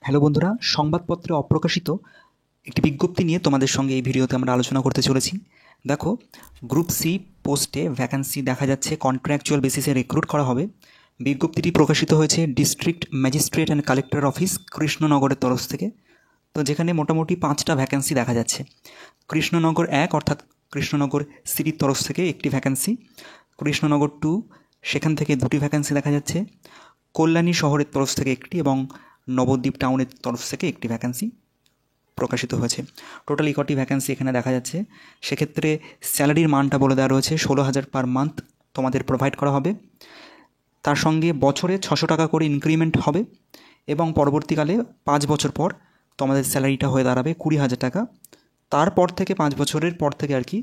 Hello বন্ধুরা, সংবাদপত্রে অপ্রকাশিত একটি বিজ্ঞপ্তি নিয়ে তোমাদের সঙ্গে এই ভিডিওতে আমরা আলোচনা করতে চলেছি। দেখো, গ্রুপ সি পোস্টে ভ্যাকান্সি দেখা যাচ্ছে, কন্ট্রাকচুয়াল বেসিসে রিক্রুট করা হবে। বিজ্ঞপ্তিটি প্রকাশিত হয়েছে district magistrate and collector office কৃষ্ণনগরের তরফ থেকে। তো যেখানে মোটামুটি 5টা ভ্যাকান্সি দেখা যাচ্ছে। কৃষ্ণনগর 1 অর্থাৎ কৃষ্ণনগর সিটির তরফ থেকে একটি ভ্যাকান্সি, কৃষ্ণনগর 2 সেখান থেকে 2টি ভ্যাকান্সি দেখা যাচ্ছে, কল্যাণী শহরের তরফ থেকে একটি এবং নবদ্বীপ টাউনের তরফ থেকে একটি ভ্যাকান্সি প্রকাশিত হয়েছে। টোটালি কটি ভ্যাকান্সি এখানে দেখা যাচ্ছে। সেক্ষেত্রে স্যালারির মানটা বলে দেওয়া রয়েছে 16,000 পার মান্থ তোমাদের প্রোভাইড করা হবে। তার সঙ্গে বছরে 600 টাকা করে ইনক্রিমেন্ট হবে এবং পরবর্তীকালে 5 বছর পর তোমাদের স্যালারিটা হয়ে দাঁড়াবে 20,000 টাকা। তারপর থেকে 5 বছরের পর থেকে আর কি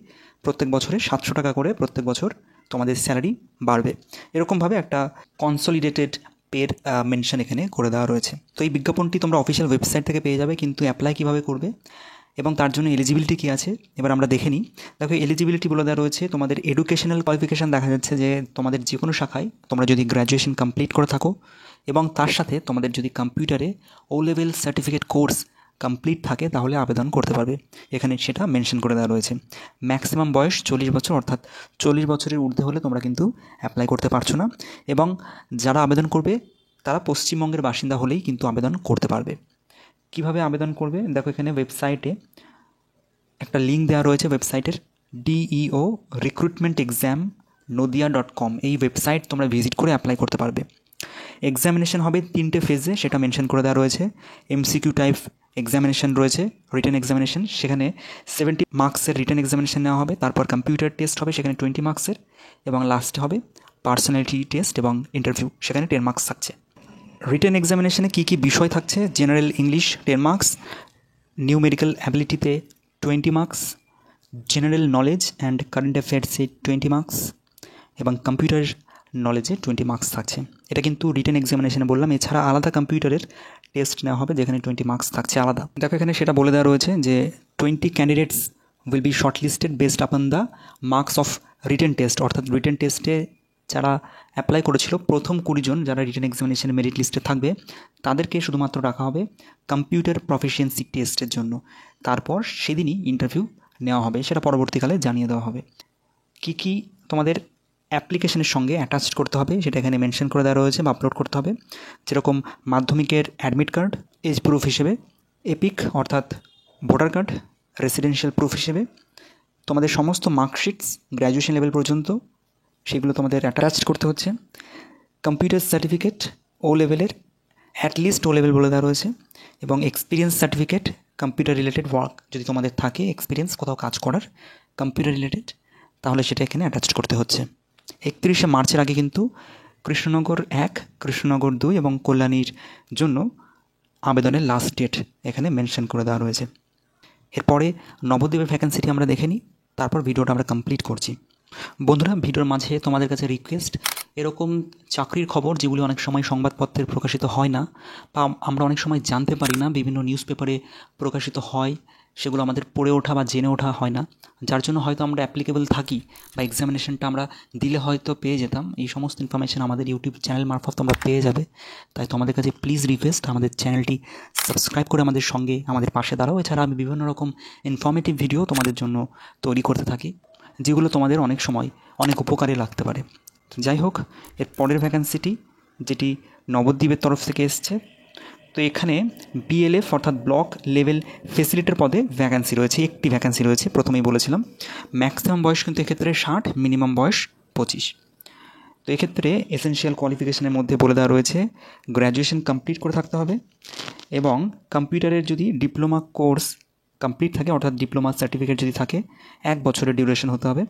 প্রত্যেক বছরে 700 টাকা করে প্রত্যেক বছর তোমাদের স্যালারি বাড়বে। এরকমভাবে একটা কনসলিডেটেড পের মেনশন এখানে করে দেওয়া রয়েছে। তো এই বিজ্ঞাপনটি তোমরা অফিসিয়াল ওয়েবসাইট থেকে পেয়ে যাবে, কিন্তু অ্যাপ্লাই কীভাবে করবে এবং তার জন্য এলিজিবিলিটি কী আছে এবার আমরা দেখে নিই। দেখো, এলিজিবিলিটি বলে দেওয়া রয়েছে, তোমাদের এডুকেশনাল কোয়ালিফিকেশান দেখা যাচ্ছে যে তোমাদের যে কোনো শাখায় তোমরা যদি গ্র্যাজুয়েশন কমপ্লিট করে থাকো এবং তার সাথে তোমাদের যদি কম্পিউটারে ও লেভেল সার্টিফিকেট কোর্স কমপ্লিট থাকে তাহলে আবেদন করতে পারবে। এখানে সেটা মেনশন করে দেওয়া রয়েছে। ম্যাক্সিমাম বয়স 40 বছর, অর্থাৎ 40 বছরের ঊর্ধ্বে হলে তোমরা কিন্তু অ্যাপ্লাই করতে পারছো না, এবং যারা আবেদন করবে তারা পশ্চিমবঙ্গের বাসিন্দা হলেই কিন্তু আবেদন করতে পারবে। কিভাবে আবেদন করবে দেখো, এখানে ওয়েবসাইটে একটা লিঙ্ক দেওয়া রয়েছে ওয়েবসাইটের, DEO রিক্রুটমেন্ট এক্সাম নদিয়া.com। এই ওয়েবসাইট তোমরা ভিজিট করে অ্যাপ্লাই করতে পারবে। এক্সামিনেশন হবে 3টে ফেজে, সেটা মেনশন করে দেওয়া রয়েছে। MCQ টাইপ এক্সামিনেশন রয়েছে, রিটেন এক্সামিনেশন, সেখানে 70 মার্কসের রিটেন এক্সামিনেশন নেওয়া হবে। তারপর কম্পিউটার টেস্ট হবে, সেখানে 20 মার্কসের, এবং লাস্টে হবে পার্সোনালিটি টেস্ট এবং ইন্টারভিউ, সেখানে 10 মার্কস থাকছে। রিটেন এক্সামিনেশনে কী কী বিষয় থাকছে: জেনারেল ইংলিশ 10 মার্কস, নিউমেরিক্যাল অ্যাবিলিটিতে 20 marks, general knowledge and current অ্যাফেয়ার্সে 20 মার্কস এবং কম্পিউটার নলেজে 20 মার্কস থাকছে। এটা কিন্তু রিটেন এক্সামিনেশনে বললাম। এছাড়া আলাদা কম্পিউটারের টেস্ট নেওয়া হবে, যেখানে 20 মার্কস থাকছে আলাদা। দেখো, এখানে সেটা বলে দেওয়া রয়েছে যে 20 candidates will be shortlisted based upon the marks of written test, অর্থাৎ রিটেন টেস্টে যারা অ্যাপ্লাই করেছিল প্রথম 20 জন যারা রিটেন এক্সামিনেশনে মেরিট লিস্টে থাকবে তাদেরকে শুধুমাত্র রাখা হবে কম্পিউটার প্রফিসিয়েন্সি টেস্টের জন্য। তারপর সেদিনই ইন্টারভিউ নেওয়া হবে, সেটা পরবর্তীকালে জানিয়ে দেওয়া হবে। কী কী তোমাদের অ্যাপ্লিকেশনের সঙ্গে অ্যাটাচড করতে হবে সেটা এখানে মেনশন করে দেওয়া রয়েছে বা আপলোড করতে হবে। যেরকম মাধ্যমিকের অ্যাডমিট কার্ড এজ প্রুফ হিসেবে, এপিক অর্থাৎ ভোটার কার্ড রেসিডেন্সিয়াল প্রুফ হিসেবে, তোমাদের সমস্ত মার্কশিটস গ্র্যাজুয়েশন লেভেল পর্যন্ত সেগুলো তোমাদের অ্যাটাচড করতে হচ্ছে। কম্পিউটার সার্টিফিকেট ও লেভেলের, অ্যাটলিস্ট ও লেভেল বলে দেওয়া রয়েছে, এবং experience certificate computer related work যদি তোমাদের থাকে, এক্সপিরিয়েন্স কোথাও কাজ করার কম্পিউটার রিলেটেড, তাহলে সেটা এখানে অ্যাটাচড করতে হচ্ছে। 31শে মার্চের আগে কিন্তু কৃষ্ণনগর 1, কৃষ্ণনগর 2 এবং কল্যাণীর জন্য আবেদনের লাস্ট ডেট এখানে মেনশন করে দেওয়া রয়েছে। এরপরে নবদ্বীপের ভ্যাকেন্সিটি আমরা দেখে নিই, তারপর ভিডিওটা আমরা কমপ্লিট করছি। বন্ধুরা, ভিডিওর মাঝে তোমাদের কাছে রিকোয়েস্ট, এরকম চাকরির খবর যেগুলি অনেক সময় সংবাদপত্রে প্রকাশিত হয় না বা আমরা অনেক সময় জানতে পারি না, বিভিন্ন নিউজ পেপারে প্রকাশিত হয়, সেগুলো আমাদের পড়ে ওঠা বা জেনে ওঠা হয় না, যার জন্য হয়তো আমরা অ্যাপ্লিকেবল থাকি বা এক্সামিনেশনটা আমরা দিলে হয়তো পেয়ে যেতাম। এই সমস্ত ইনফরমেশান আমাদের ইউটিউব চ্যানেল মারফত তোমরা পেয়ে যাবে। তাই তোমাদের কাছে প্লিজ রিকোয়েস্ট, আমাদের চ্যানেলটি সাবস্ক্রাইব করে আমাদের সঙ্গে আমাদের পাশে দাঁড়াও। এছাড়া আমি বিভিন্ন রকম ইনফরমেটিভ ভিডিও তোমাদের জন্য তৈরি করতে থাকি, যেগুলো তোমাদের অনেক সময় অনেক উপকারে লাগতে পারে। যাই হোক, এর পরের ভ্যাকেন্সিটি যেটি নবদ্বীপের তরফ থেকে এসছে, তো এখানে BLF অর্থাৎ ব্লক লেভেল ফেসিলিটার পদে ভ্যাকেন্সি রয়েছে, একটি ভ্যাকেন্সি রয়েছে, প্রথমেই বলেছিলাম। ম্যাক্সিমাম বয়স কিন্তু এক্ষেত্রে 60, মিনিমাম বয়স 25। তো এক্ষেত্রে এসেনশিয়াল কোয়ালিফিকেশনের মধ্যে বলে দেওয়া রয়েছে গ্র্যাজুয়েশন কমপ্লিট করে থাকতে হবে এবং কম্পিউটারের যদি ডিপ্লোমা কোর্স কমপ্লিট থাকে, অর্থাৎ ডিপ্লোমা সার্টিফিকেট যদি থাকে, 1 বছরের ডিউরেশন হতে হবে,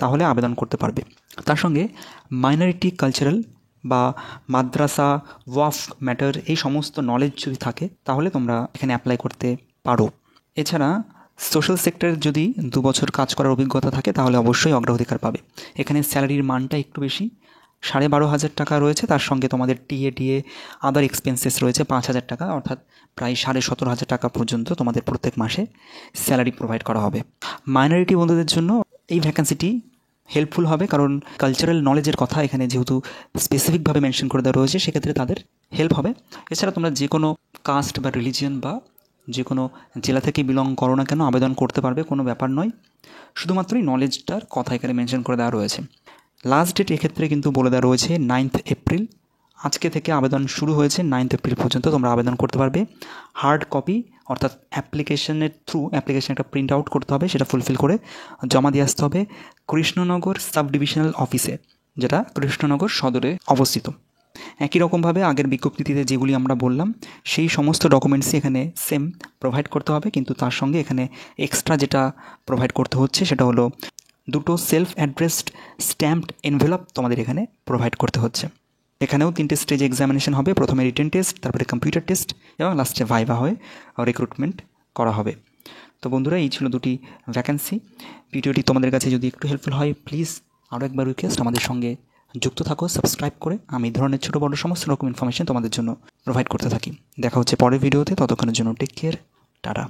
তাহলে আবেদন করতে পারবে। তার সঙ্গে মাইনরিটি কালচারাল বা মাদ্রাসা ওয়াফ ম্যাটার এই সমস্ত নলেজ যদি থাকে তাহলে তোমরা এখানে অ্যাপ্লাই করতে পারো। এছাড়া সোশ্যাল সেক্টরের যদি 2 বছর কাজ করার অভিজ্ঞতা থাকে তাহলে অবশ্যই অগ্রাধিকার পাবে। এখানে স্যালারির মানটা একটু বেশি, 12,500 টাকা রয়েছে, তার সঙ্গে তোমাদের টিএ আদার এক্সপেন্সেস রয়েছে 5,000 টাকা, অর্থাৎ প্রায় 17,500 টাকা পর্যন্ত তোমাদের প্রত্যেক মাসে স্যালারি প্রোভাইড করা হবে। মাইনরিটি বন্ধুদের জন্য এই ভ্যাকেন্সিটি হেল্পফুল হবে, কারণ কালচারাল নলেজের কথা এখানে যেহেতু স্পেসিফিকভাবে মেনশন করে দেওয়া রয়েছে, সেক্ষেত্রে তাদের হেল্প হবে। এছাড়া তোমরা যে কোনো কাস্ট বা রিলিজিয়ন বা যে কোনো জেলা থেকে বিলং করো না কেন আবেদন করতে পারবে, কোনো ব্যাপার নয়। শুধুমাত্রই নলেজটার কথা এখানে মেনশন করে দেওয়া রয়েছে। লাস্ট ডেট এক্ষেত্রে কিন্তু বলে দেওয়া রয়েছে 9th এপ্রিল। আজকে থেকে আবেদন শুরু হয়েছে, 9th এপ্রিল পর্যন্ত তোমরা আবেদন করতে পারবে। হার্ড কপি অর্থাৎ অ্যাপ্লিকেশনের থ্রু অ্যাপ্লিকেশন একটা প্রিন্ট আউট করতে হবে, সেটা ফুলফিল করে জমা দিয়ে আসতে হবে কৃষ্ণনগর সাব ডিভিশনাল অফিসে, যেটা কৃষ্ণনগর সদরে অবস্থিত। একই রকমভাবে আগের বিজ্ঞপ্তিতে যেগুলি আমরা বললাম সেই সমস্ত ডকুমেন্টসই এখানে সেম প্রোভাইড করতে হবে, কিন্তু তার সঙ্গে এখানে এক্সট্রা যেটা প্রোভাইড করতে হচ্ছে সেটা হলো 2টো সেলফ অ্যাড্রেসড স্ট্যাম্পড এনভেলপ তোমাদের এখানে প্রোভাইড করতে হচ্ছে। এখানেও 3টে স্টেজ এক্সামিনেশন হবে, প্রথমে রিটেন টেস্ট, তারপরে কম্পিউটার টেস্ট এবং লাস্টে ভাইভা হয়ে রিক্রুটমেন্ট করা হবে। তো বন্ধুরা, এই ছিল 2টি ভ্যাকেন্সি। ভিডিওটি তোমাদের কাছে যদি একটু হেল্পফুল হয় প্লিজ আরও একবার রিকোয়েস্ট, আমাদের সঙ্গে যুক্ত থাকো সাবস্ক্রাইব করে। আমি এই ধরনের ছোটো বড়ো সমস্ত রকম ইনফরমেশন তোমাদের জন্য প্রোভাইড করতে থাকি। দেখা হচ্ছে পরের ভিডিওতে, ততক্ষণের জন্য টেক কেয়ার, টাটা।